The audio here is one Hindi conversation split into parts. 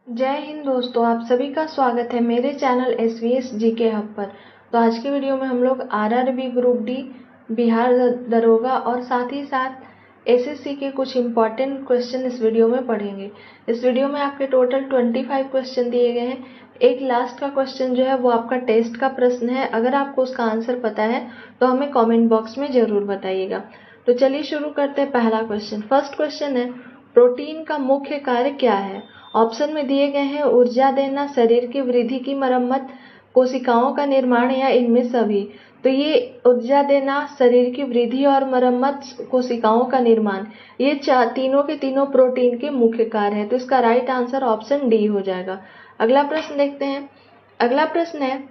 जय हिंद दोस्तों, आप सभी का स्वागत है मेरे चैनल SVS जीके हब पर। तो आज के वीडियो में हम लोग RRB ग्रुप डी, बिहार दरोगा और साथ ही साथ SSC के कुछ इम्पॉर्टेंट क्वेश्चन इस वीडियो में पढ़ेंगे। इस वीडियो में आपके टोटल 25 क्वेश्चन दिए गए हैं। एक लास्ट का क्वेश्चन जो है वो आपका टेस्ट का प्रश्न है। अगर आपको उसका आंसर पता है तो हमें कॉमेंट बॉक्स में जरूर बताइएगा। तो चलिए शुरू करते हैं। पहला क्वेश्चन, फर्स्ट क्वेश्चन है, प्रोटीन का मुख्य कार्य क्या है? ऑप्शन में दिए गए हैं ऊर्जा देना, शरीर की वृद्धि की मरम्मत, कोशिकाओं का निर्माण या इनमें सभी। तो ये ऊर्जा देना, शरीर की वृद्धि और मरम्मत, कोशिकाओं का निर्माण, ये तीनों के तीनों प्रोटीन के मुख्य कार्य है। तो इसका राइट आंसर ऑप्शन डी हो जाएगा। अगला प्रश्न देखते हैं। अगला प्रश्न है,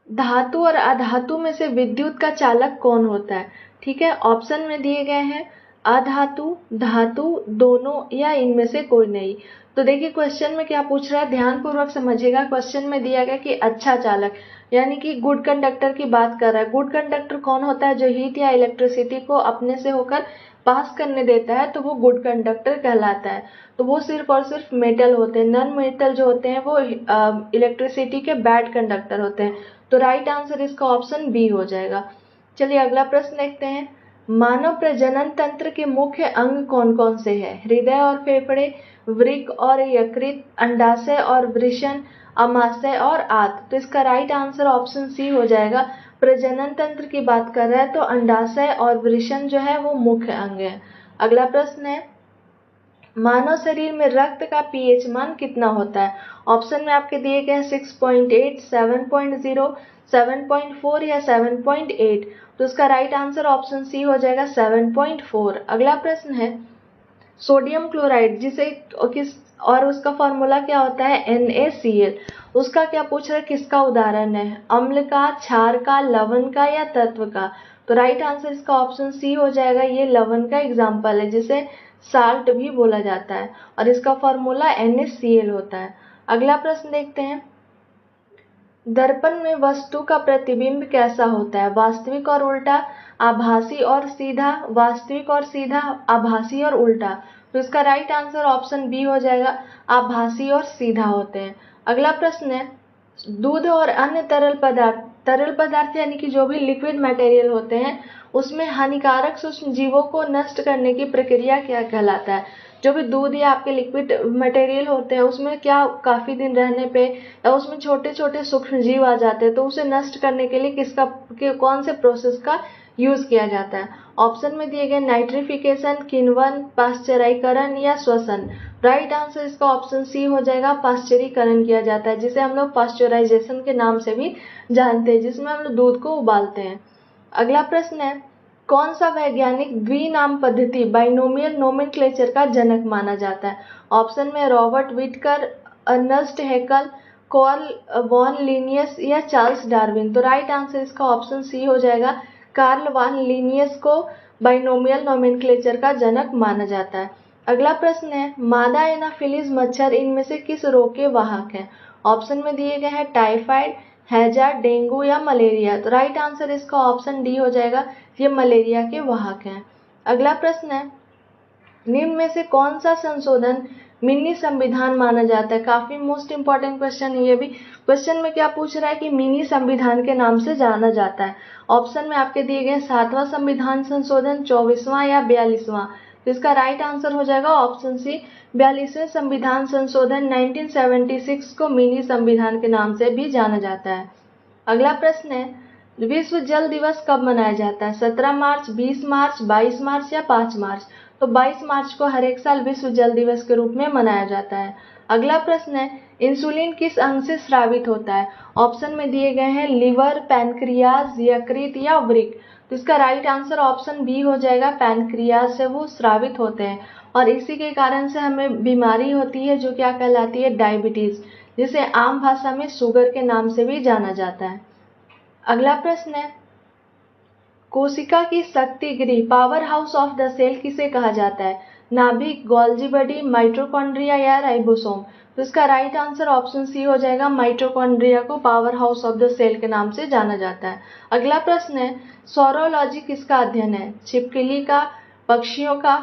धातु और अधातु में से विद्युत का चालक कौन होता है? ठीक है, ऑप्शन में दिए गए हैं अधातु, धातु, दोनों या इनमें से कोई नहीं। तो देखिए क्वेश्चन में क्या पूछ रहा है, ध्यान पूर्वक समझिएगा। क्वेश्चन में दिया गया कि अच्छा चालक यानी कि गुड कंडक्टर की बात कर रहा है। गुड कंडक्टर कौन होता है? जो हीट या इलेक्ट्रिसिटी को अपने से होकर पास करने देता है तो वो गुड कंडक्टर कहलाता है। तो वो सिर्फ और सिर्फ मेटल होते हैं। नॉन मेटल जो होते हैं वो इलेक्ट्रिसिटी के बैड कंडक्टर होते हैं। तो राइट आंसर इसका ऑप्शन बी हो जाएगा। चलिए अगला प्रश्न देखते हैं। मानव प्रजनन तंत्र के मुख्य अंग कौन कौन से हैं? हृदय और फेफड़े, वृक्क और यकृत, अंडाशय और वृषण, अमाशय और आंत। तो इसका राइट आंसर ऑप्शन सी हो जाएगा। प्रजनन तंत्र की बात कर रहा है तो अंडाशय और वृषण जो है वो मुख्य अंग है। अगला प्रश्न है, मानव शरीर में रक्त का पीएच मान कितना होता है? ऑप्शन में आपके दिए गए 6.8, 7.0, 7.4 या 7.8। तो इसका राइट आंसर ऑप्शन सी हो जाएगा 7.4। अगला प्रश्न है, सोडियम क्लोराइड जिसे किस और उसका फॉर्मूला क्या होता है? NaCl। उसका क्या पूछ रहा है, किसका उदाहरण है? अम्ल का, क्षार का, लवण का या तत्व का? तो राइट आंसर इसका ऑप्शन सी हो जाएगा। ये लवण का एग्जाम्पल है जिसे साल्ट भी बोला जाता है और इसका फॉर्मूला NaCl होता है। अगला प्रश्न देखते हैं। दर्पण में वस्तु का प्रतिबिंब कैसा होता है? वास्तविक और उल्टा, आभासी और सीधा, वास्तविक और सीधा, आभासी और उल्टा। तो इसका राइट आंसर ऑप्शन बी हो जाएगा, आभासी और सीधा होते हैं। अगला प्रश्न है, दूध और अन्य तरल पदार्थ यानी कि जो भी लिक्विड मटेरियल होते हैं उसमें हानिकारक सूक्ष्म जीवों को नष्ट करने की प्रक्रिया क्या कहलाता है? जो भी दूध या आपके लिक्विड मटेरियल होते हैं उसमें क्या काफी दिन रहने पे या उसमें छोटे छोटे सूक्ष्म जीव आ जाते हैं तो उसे नष्ट करने के लिए कौन से प्रोसेस का यूज किया जाता है? ऑप्शन में दिए गए नाइट्रिफिकेशन, किण्वन, पाश्चराइकरण या श्वसन। राइट आंसर इसका ऑप्शन सी हो जाएगा, पाश्चरीकरण किया जाता है जिसे हम लोग पाश्चराइजेशन के नाम से भी जानते हैं, जिसमें हम लोग दूध को उबालते हैं। अगला प्रश्न है, कौन सा वैज्ञानिक द्विनाम पद्धति बाइनोमियल नोमेनक्लेचर का जनक माना जाता है? ऑप्शन में Robert Whittaker, Ernst Haeckel, Carl von Linnaeus या चार्ल्स डार्विन। तो राइट आंसर इसका ऑप्शन सी हो जाएगा, कार्ल वॉन लिनियस को बाइनोमियल नोमेनक्लेचर का जनक माना जाता है। अगला प्रश्न है, मादा एनाफिलीज मच्छर इनमें से किस रोग के वाहक है? ऑप्शन में दिए गए हैं टाइफाइड, हैजा, डेंगू या मलेरिया। तो राइट आंसर इसका ऑप्शन डी हो जाएगा, ये मलेरिया के वाहक हैं। अगला प्रश्न है, निम्न में से कौन सा संशोधन मिनी संविधान माना जाता है? काफी मोस्ट इंपॉर्टेंट क्वेश्चन है ये भी। क्वेश्चन में क्या पूछ रहा है कि मिनी संविधान के नाम से जाना जाता है। ऑप्शन में आपके दिए गए 7वां संविधान संशोधन, 24वां या 42वां। तो इसका राइट आंसर हो जाएगा ऑप्शन सी, 42वें संविधान संशोधन 1976 को मिनी संविधान के नाम से भी जाना जाता है। अगला प्रश्न है, विश्व जल दिवस कब मनाया जाता है? 17 मार्च, 20 मार्च, 22 मार्च या 5 मार्च? तो 22 मार्च को हर एक साल विश्व जल दिवस के रूप में मनाया जाता है। अगला प्रश्न है, इंसुलिन किस अंग से स्रावित होता है? ऑप्शन में दिए गए हैं लिवर, पैनक्रियाज, यकृत या वृक्क। तो इसका राइट आंसर ऑप्शन बी हो जाएगा, पैनक्रियाज से वो स्रावित होते हैं और इसी के कारण से हमें बीमारी होती है जो क्या कहलाती है, डायबिटीज, जिसे आम भाषा में शुगर के नाम से भी जाना जाता है। अगला प्रश्न है, कोशिका की शक्ति गृह, power house of the cell किसे कहा जाता है? नाभिक, गोल्जी बॉडी, माइटोकॉन्ड्रिया या राइबोसोम। तो इसका राइट आंसर ऑप्शन सी हो जाएगा, माइटोकॉन्ड्रिया को power house of the cell के नाम से जाना जाता है। अगला प्रश्न है, सौरोलॉजी किसका अध्ययन है? छिपकली का, पक्षियों का,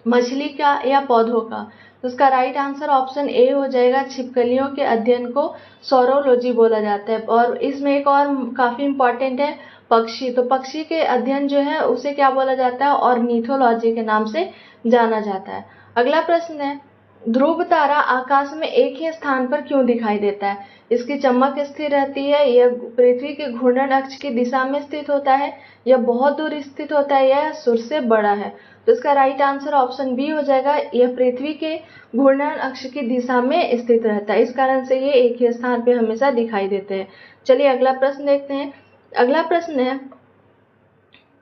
मछली का या पौधों का? तो उसका राइट आंसर ऑप्शन ए हो जाएगा। छिपकलियों के अध्ययन को सौरोलॉजी बोला जाता है। और इसमें एक और काफी इंपॉर्टेंट है, पक्षी। तो पक्षी के अध्ययन जो है उसे क्या बोला जाता है? ऑर्निथोलॉजी के नाम से जाना जाता है। अगला प्रश्न है, ध्रुव तारा आकाश में एक ही स्थान पर क्यों दिखाई देता है? इसकी चमक स्थिर रहती है, यह पृथ्वी के घूर्णन अक्ष की दिशा में स्थित होता है, यह बहुत दूर स्थित होता है, यह सूर्य से बड़ा है? तो इसका राइट आंसर ऑप्शन बी हो जाएगा। यह पृथ्वी के घूर्णन अक्ष की दिशा में स्थित रहता है, इस कारण से ये एक ही स्थान पे हमेशा दिखाई देते हैं। चलिए अगला प्रश्न देखते हैं। अगला प्रश्न है,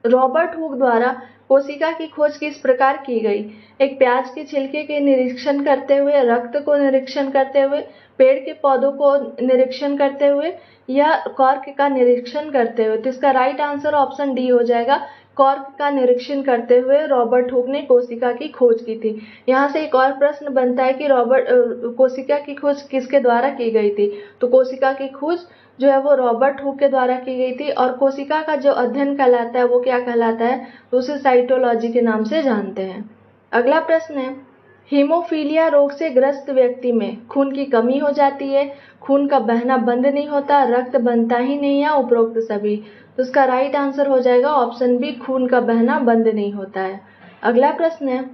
रॉबर्ट हुक द्वारा कोशिका की खोज किस प्रकार की गई? एक प्याज के छिलके के निरीक्षण करते हुए, रक्त को निरीक्षण करते हुए, पेड़ के पौधों को निरीक्षण करते हुए, या कॉर्क का निरीक्षण करते हुए? तो इसका राइट आंसर ऑप्शन डी हो जाएगा। कॉर्क का निरीक्षण करते हुए रॉबर्ट हुक ने कोशिका की खोज की थी। यहाँ से एक और प्रश्न बनता है कि कोशिका की खोज किसके द्वारा की गई थी? तो कोशिका की खोज जो है वो रॉबर्ट हुक के द्वारा की गई थी। और कोशिका का जो अध्ययन कहलाता है वो क्या कहलाता है? तो उसे साइटोलॉजी के नाम से जानते हैं। अगला प्रश्न है, हीमोफीलिया रोग से ग्रस्त व्यक्ति में खून की कमी हो जाती है, खून का बहना बंद नहीं होता, रक्त बनता ही नहीं, या उपरोक्त सभी? तो उसका राइट आंसर हो जाएगा ऑप्शन बी, खून का बहना बंद नहीं होता है। अगला प्रश्न है,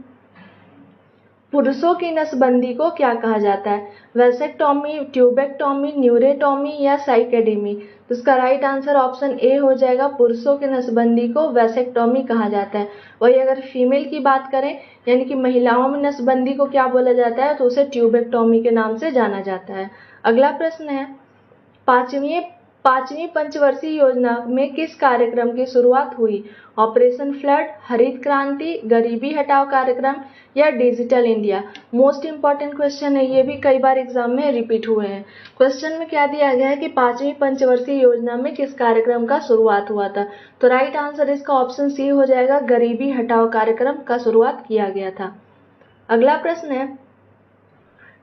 पुरुषों की नसबंदी को क्या कहा जाता है? वेसेक्टोमी, ट्यूबेक्टोमी, न्यूरेटोमी, या साइकेडेमी? तो इसका राइट आंसर ऑप्शन ए हो जाएगा। पुरुषों की नसबंदी को वेसेक्टोमी कहा जाता है। वही अगर फीमेल की बात करें, यानी कि महिलाओं में नसबंदी को क्या बोला जाता है? तो उसे ट्यूबेक्टोमी के नाम से जाना जाता है। अगला प्रश्न है, पांचवी पंचवर्षीय योजना में किस कार्यक्रम की शुरुआत हुई? ऑपरेशन फ्लड, हरित क्रांति, गरीबी हटाओ कार्यक्रम, या digital India? Most important question है, ये भी कई बार एग्जाम में रिपीट हुए हैं। क्वेश्चन में क्या दिया गया है कि पांचवी पंचवर्षीय योजना में किस कार्यक्रम का शुरुआत हुआ था? तो राइट आंसर इसका ऑप्शन सी हो जाएगा, गरीबी हटाओ कार्यक्रम का शुरुआत किया गया था। अगला प्रश्न है,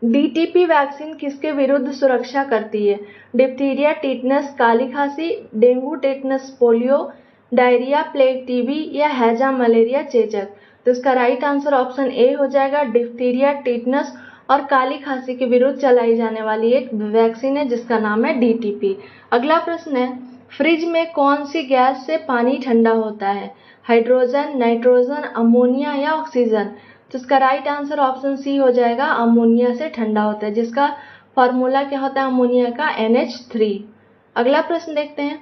डीटीपी वैक्सीन किसके विरुद्ध सुरक्षा करती है? डिप्थीरिया, टिटनस, काली खांसी, dengue, tetanus, polio, diarrhoea, plague, TB, या हैजा, मलेरिया, चेचक? तो इसका राइट आंसर ऑप्शन ए हो जाएगा। डिप्थीरिया, टिटनस और काली खांसी के विरुद्ध चलाई जाने वाली एक वैक्सीन है जिसका नाम है डीटीपी। अगला प्रश्न है, फ्रिज में कौन सी गैस से पानी ठंडा होता है? हाइड्रोजन, नाइट्रोजन, अमोनिया, या ऑक्सीजन? तो इसका राइट आंसर ऑप्शन सी हो जाएगा, अमोनिया से ठंडा होता है, जिसका फॉर्मूला क्या होता है अमोनिया का? NH3। अगला प्रश्न देखते हैं,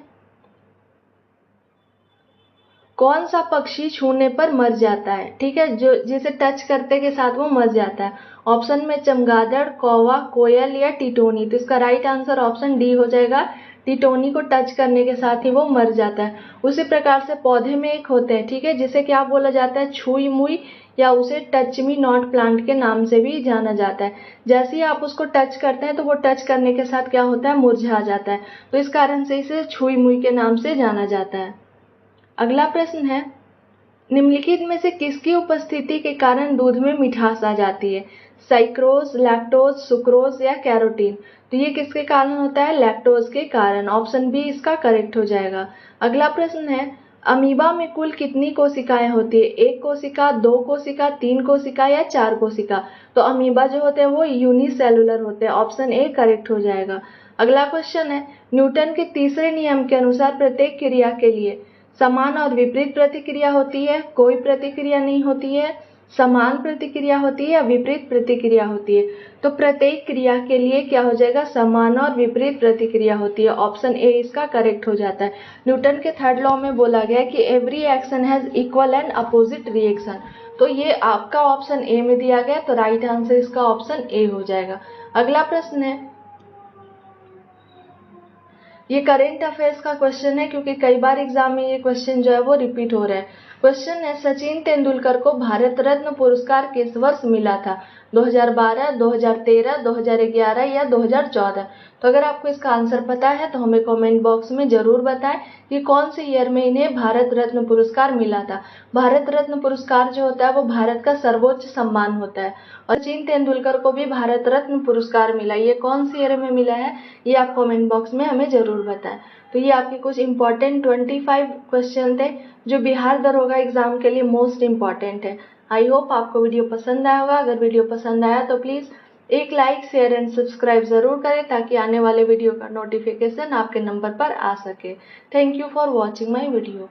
कौन सा पक्षी छूने पर मर जाता है? ठीक है, जो जिसे टच करते के साथ वो मर जाता है। ऑप्शन में चमगादड़, कौवा, कोयल, या टिटोनी? तो इसका राइट आंसर ऑप्शन डी हो जाएगा। टिटोनी को टच करने के साथ ही वो मर जाता है। उसी प्रकार से पौधे में एक होते हैं, ठीक है, जिसे क्या बोला जाता है? छुई मुई, या उसे टच मी नॉट प्लांट के नाम से भी जाना जाता है। जैसे ही आप उसको टच करते हैं तो वो टच करने के साथ क्या होता है? मुरझा जाता है। तो इस कारण से इसे छुई मुई के नाम से जाना जाता है। अगला प्रश्न है, निम्नलिखित में से किसकी उपस्थिति के कारण दूध में मिठास आ जाती है? साइक्रोज, लैक्टोज, सुक्रोज, या कैरोटीन? तो ये किसके कारण होता है? लैक्टोज के कारण। ऑप्शन बी इसका करेक्ट हो जाएगा। अगला प्रश्न है, अमीबा में कुल कितनी कोशिकाएं होती है? एक कोशिका, दो कोशिका, तीन कोशिका, या चार कोशिका? तो अमीबा जो होते हैं वो यूनिसेलुलर होते हैं। ऑप्शन ए करेक्ट हो जाएगा। अगला क्वेश्चन है, न्यूटन के तीसरे नियम के अनुसार प्रत्येक क्रिया के लिए समान और विपरीत प्रतिक्रिया होती है, कोई प्रतिक्रिया नहीं होती है, समान प्रतिक्रिया होती है, या विपरीत प्रतिक्रिया होती है? तो प्रत्येक क्रिया के लिए क्या हो जाएगा? समान और विपरीत प्रतिक्रिया होती है। ऑप्शन ए इसका करेक्ट हो जाता है। न्यूटन के थर्ड लॉ में बोला गया है कि every action has equal and opposite reaction. तो ये आपका ऑप्शन ए में दिया गया, तो राइट आंसर इसका ऑप्शन ए हो जाएगा। अगला प्रश्न है, ये करेंट अफेयर्स का क्वेश्चन है क्योंकि कई बार एग्जाम में ये क्वेश्चन जो है वो रिपीट हो रहा है। क्वेश्चन है, सचिन तेंदुलकर को भारत रत्न पुरस्कार किस वर्ष मिला था? 2012, 2013, 2011, या 2014? तो अगर आपको इसका आंसर पता है तो हमें कमेंट बॉक्स में जरूर बताएं कि कौन से ईयर में इन्हें भारत रत्न पुरस्कार मिला था। भारत रत्न पुरस्कार जो होता है वो भारत का सर्वोच्च सम्मान होता है, और सचिन तेंदुलकर को भी भारत रत्न पुरस्कार मिला। ये कौन सी ईयर में मिला है ये आप कमेंट बॉक्स में हमें जरूर बताएं। तो ये आपके कुछ इंपॉर्टेंट 25 क्वेश्चन थे जो बिहार दरोगा एग्जाम के लिए मोस्ट इंपॉर्टेंट है। आई होप आपको वीडियो पसंद आया होगा। अगर वीडियो पसंद आया तो प्लीज़ एक लाइक, शेयर एंड सब्सक्राइब ज़रूर करें ताकि आने वाले वीडियो का नोटिफिकेशन आपके नंबर पर आ सके। Thank you for watching my video.